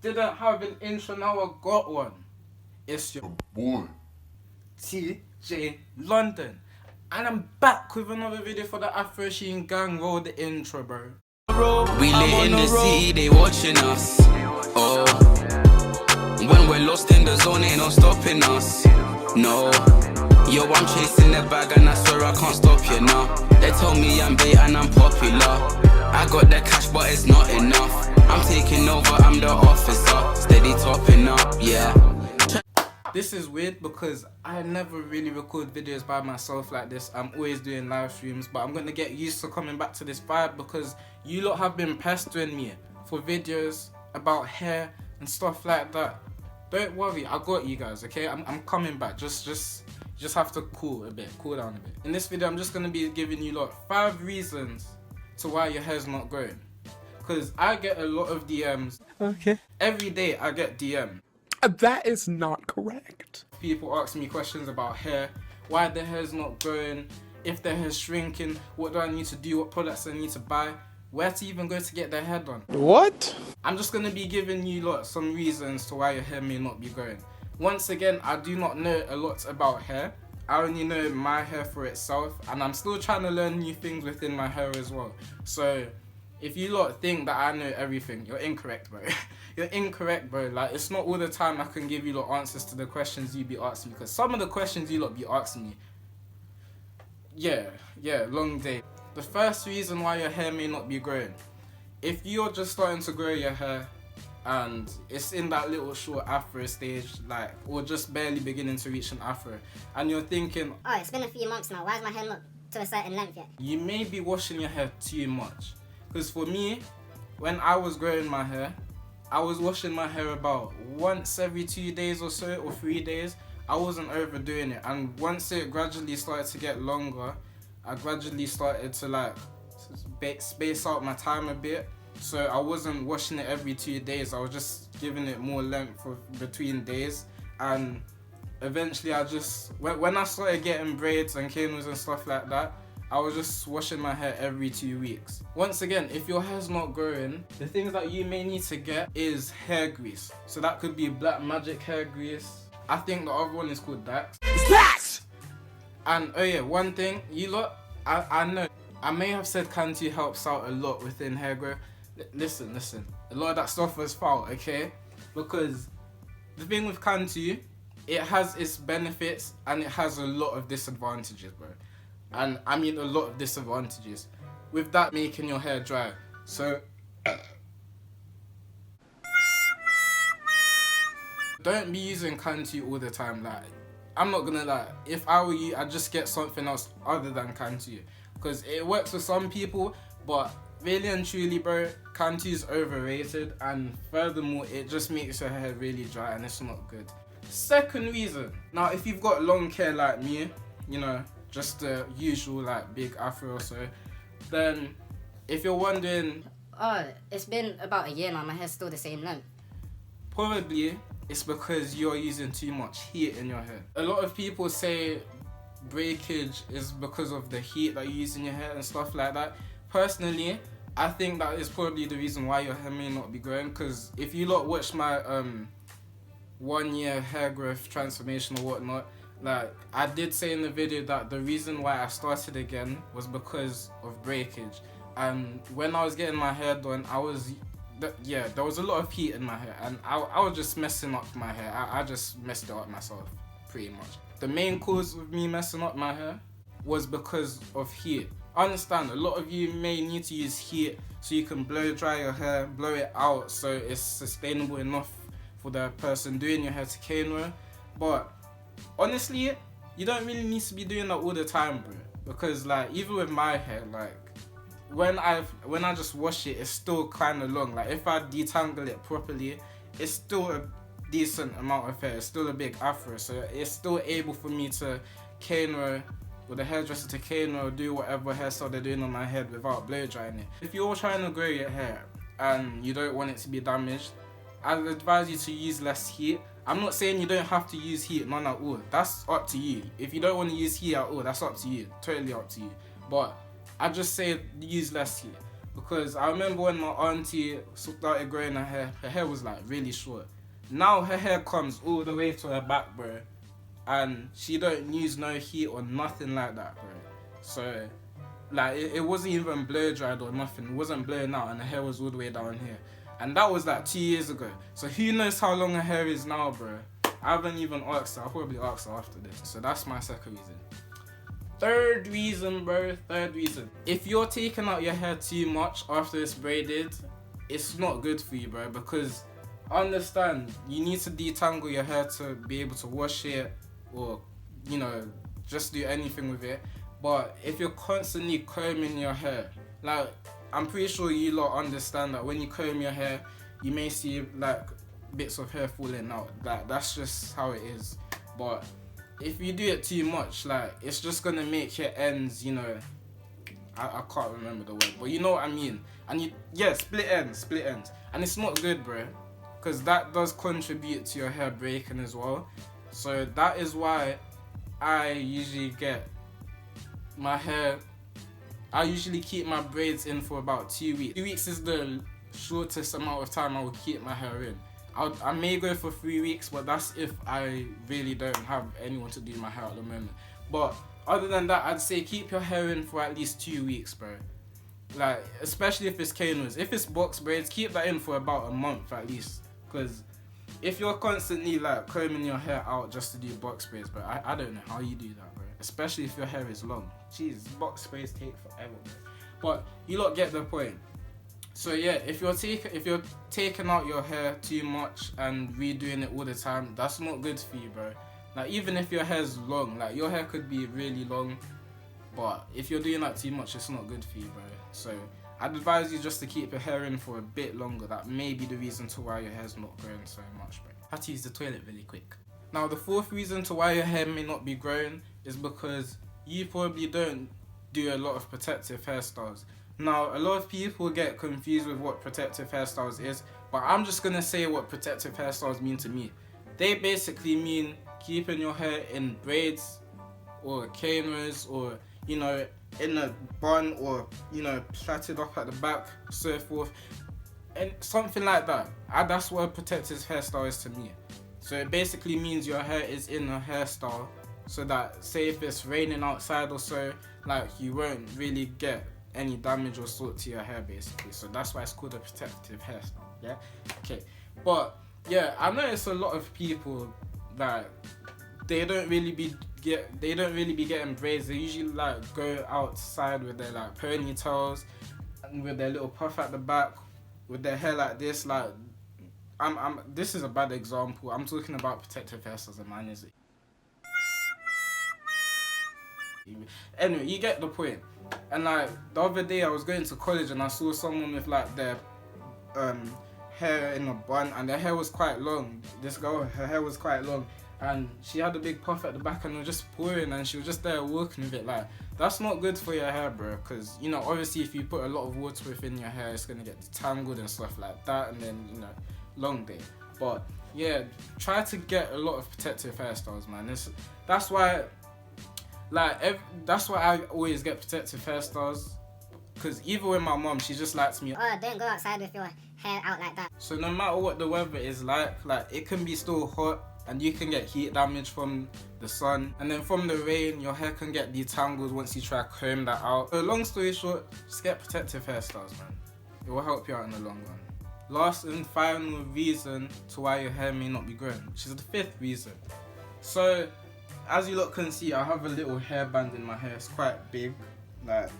didn't have an intro, now I got one. It's your boy, TJ London. And I'm back with another video for the Afro Sheen Gang. Roll the intro, bro. We lit in the city, they watching us. Oh, when we're lost in the zone, ain't no stopping us. No, yo, I'm chasing the bag and I swear I can't stop you now. They tell me I'm bait and I'm popular. I got the cash but it's not enough. I'm taking over, I'm the officer. Steady topping up, yeah. This is weird because I never really record videos by myself like this. I'm always doing live streams, but I'm going to get used to coming back to this vibe because you lot have been pestering me for videos about hair and stuff like that. Don't worry, I got you guys, okay? I'm coming back. Just have to cool down a bit. In this video, I'm just going to be giving you lot 5 reasons to why your hair's not growing. Because I get a lot of DMs. Okay. Every day I get DM. That is not correct. People ask me questions about hair, why the hair's not growing, if the hair's shrinking, what do I need to do, what products I need to buy, where to even go to get their hair done. What? I'm just going to be giving you lot some reasons to why your hair may not be growing. Once again, I do not know a lot about hair. I only know my hair for itself, and I'm still trying to learn new things within my hair as well. So if you lot think that I know everything, you're incorrect, bro. You're incorrect, bro. Like, it's not all the time I can give you lot answers to the questions you be asking me, because some of the questions you lot be asking me, yeah, long day. The first reason why your hair may not be growing, if you're just starting to grow your hair and it's in that little short afro stage, like, or just barely beginning to reach an afro, and you're thinking, oh, it's been a few months now, why is my hair not to a certain length yet? You may be washing your hair too much. Because for me, when I was growing my hair, I was washing my hair about once every 2 days or so, or 3 days. I wasn't overdoing it, and once it gradually started to get longer, I gradually started to like space out my time a bit. So I wasn't washing it every 2 days, I was just giving it more length for between days. And eventually when I started getting braids and canes and stuff like that, I was just washing my hair every 2 weeks. Once again, if your hair's not growing, the things that you may need to get is hair grease. So that could be Black Magic hair grease. I think the other one is called Dax. Dax! And oh yeah, one thing, you lot, I know, I may have said Cantu helps out a lot within hair growth. Listen, a lot of that stuff was foul, okay? Because the thing with Cantu, it has its benefits and it has a lot of disadvantages, bro. And I mean a lot of disadvantages, with that making your hair dry. So don't be using Cantu all the time. Like, I'm not gonna lie, if I were you, I'd just get something else other than Cantu, because it works for some people, but really and truly, bro, Cantu is overrated, and furthermore, it just makes your hair really dry and it's not good. Second reason, now if you've got long hair like me, you know, just the usual like big afro or so, then if you're wondering, Oh, it's been about a year now, my hair's still the same length. probably it's because you're using too much heat in your hair. A lot of people say breakage is because of the heat that you use in your hair and stuff like that. Personally, I think that is probably the reason why your hair may not be growing, because if you lot watch my 1 year hair growth transformation or whatnot, like, I did say in the video that the reason why I started again was because of breakage. And when I was getting my hair done, there was a lot of heat in my hair, and I was just messing up my hair. I just messed it up myself, pretty much. The main cause of me messing up my hair was because of heat. I understand a lot of you may need to use heat so you can blow dry your hair, blow it out so it's sustainable enough for the person doing your hair to cane wear. But honestly, you don't really need to be doing that all the time, bro. Because like, even with my hair, like, when I just wash it, it's still kind of long. Like, if I detangle it properly, it's still a decent amount of hair. It's still a big afro, so it's still able for me to cane wear, with the hairdresser to cane or do whatever hairstyle they're doing on my head without blow drying it. If you're trying to grow your hair and you don't want it to be damaged, I'd advise you to use less heat. I'm not saying you don't have to use heat, none at all. That's up to you. If you don't want to use heat at all, that's up to you. Totally up to you. But I just say use less heat. Because I remember when my auntie started growing her hair was like really short. Now her hair comes all the way to her back, bro. And she don't use no heat or nothing like that, bro. So, like, it wasn't even blow dried or nothing. It wasn't blowing out and her hair was all the way down here. And that was like 2 years ago. So who knows how long her hair is now, bro. I haven't even asked her. I'll probably ask her after this. So that's my second reason. Third reason, bro. Third reason. If you're taking out your hair too much after it's braided, it's not good for you, bro. Because, understand, you need to detangle your hair to be able to wash it or, you know, just do anything with it. But if you're constantly combing your hair, like, I'm pretty sure you lot understand that when you comb your hair, you may see like bits of hair falling out. That's just how it is. But if you do it too much, like, it's just gonna make your ends, you know, I can't remember the word, but you know what I mean. And split ends. And it's not good, bro, because that does contribute to your hair breaking as well. So that is why I usually keep my braids in for about 2 weeks. 2 weeks is the shortest amount of time I will keep my hair in. I may go for 3 weeks, but that's if I really don't have anyone to do my hair at the moment. But other than that, I'd say keep your hair in for at least 2 weeks, bro. Like, especially if it's canos. If it's box braids, keep that in for about a month at least. Because if you're constantly like combing your hair out just to do box braids, bro, I don't know how you do that, bro. Especially if your hair is long. Jeez, box braids take forever, bro. But you lot get the point. So yeah, if you're taking out your hair too much and redoing it all the time, that's not good for you, bro. Like, even if your hair's long, like, your hair could be really long, but if you're doing that too much, it's not good for you, bro. So I'd advise you just to keep your hair in for a bit longer. That may be the reason to why your hair's not growing so much, bro. I had to use the toilet really quick. Now, the fourth reason to why your hair may not be growing is because you probably don't do a lot of protective hairstyles. Now, a lot of people get confused with what protective hairstyles is, but I'm just gonna say what protective hairstyles mean to me. They basically mean keeping your hair in braids or canos, or, you know, in a bun, or, you know, plaited up at the back, so forth, and something like that. That's what a protective hairstyle is to me. So it basically means your hair is in a hairstyle, so that, say if it's raining outside or so, like, you won't really get any damage or sort to your hair, basically. So that's why it's called a protective hairstyle. Yeah, okay. But yeah, I notice a lot of people that they don't really be getting braids. They usually like go outside with their like ponytails and with their little puff at the back, with their hair like this. Like, this is a bad example. I'm talking about protective hairstyles, and mine is. Anyway, you get the point. And like the other day I was going to college and I saw someone with like their hair in a bun, and their hair was quite long. This girl, her hair was quite long, and she had a big puff at the back and it was just pouring, and she was just there walking with it. Like, that's not good for your hair, bro, because, you know, obviously if you put a lot of water within your hair, it's gonna get tangled and stuff like that, and then, you know, long day. But yeah, try to get a lot of protective hairstyles, man. That's why I always get protective hairstyles, because even with my mom, she just likes me. Oh, don't go outside with your hair out like that. So no matter what the weather is like it can be still hot, and you can get heat damage from the sun, and then from the rain, your hair can get detangled once you try to comb that out. So long story short, just get protective hairstyles, man. It will help you out in the long run. Last and final reason to why your hair may not be growing, which is the fifth reason. So, as you lot can see, I have a little hairband in my hair. It's quite big, like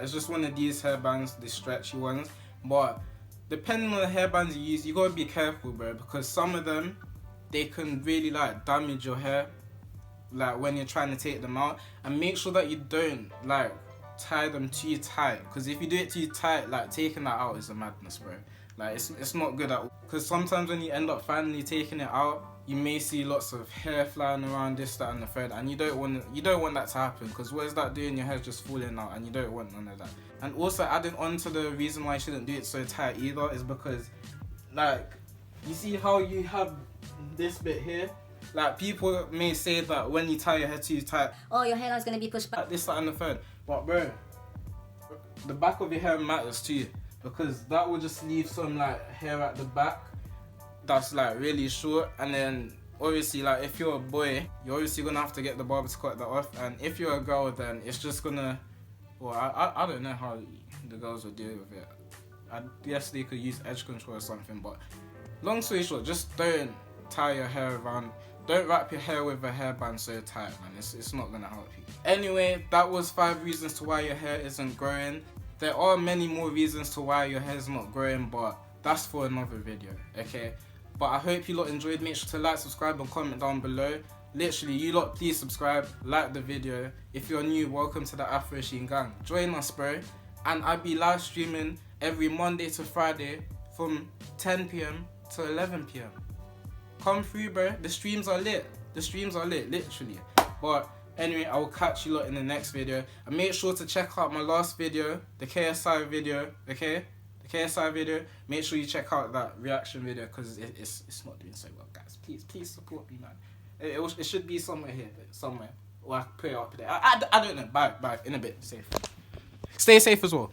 it's just one of these hairbands, the stretchy ones. But depending on the hairbands you use, you gotta be careful, bro, because some of them, they can really like damage your hair, like when you're trying to take them out. And make sure that you don't like tie them too tight, because if you do it too tight, like taking that out is a madness, bro. Like, it's not good at all, because sometimes when you end up finally taking it out, you may see lots of hair flying around, this, that, and the third, and you don't want that to happen, because what is that doing? Your hair's just falling out, and you don't want none of that. And also, adding on to the reason why you shouldn't do it so tight either is because, like, you see how you have this bit here? Like, people may say that when you tie your hair too tight, oh, your hairline's gonna be pushed back, this, that, and the third. But bro, the back of your hair matters too, because that will just leave some like hair at the back that's like really short, and then obviously like if you're a boy, you're obviously gonna have to get the barber to cut that off, and if you're a girl, then it's just gonna, well, I don't know how the girls will deal with it. I guess they could use edge control or something, but long story short, just don't tie your hair around. Don't wrap your hair with a hairband so tight, man. It's not gonna help you. Anyway, that was 5 reasons to why your hair isn't growing. There are many more reasons to why your hair's not growing, but that's for another video, okay? But I hope you lot enjoyed. Make sure to like, subscribe, and comment down below. Literally, you lot, please subscribe, like the video. If you're new, welcome to the Afro Sheen gang. Join us, bro. And I'll be live streaming every Monday to Friday from 10 PM to 11 PM. Come through, bro. The streams are lit. The streams are lit, literally. But anyway, I will catch you lot in the next video. And make sure to check out my last video, the KSI video, okay? The KSI video. Make sure you check out that reaction video, because it's not doing so well, guys. Please support me, man. It should be somewhere here, somewhere. Or I can put it up there. I don't know. Bye. In a bit. Safe. Stay safe as well.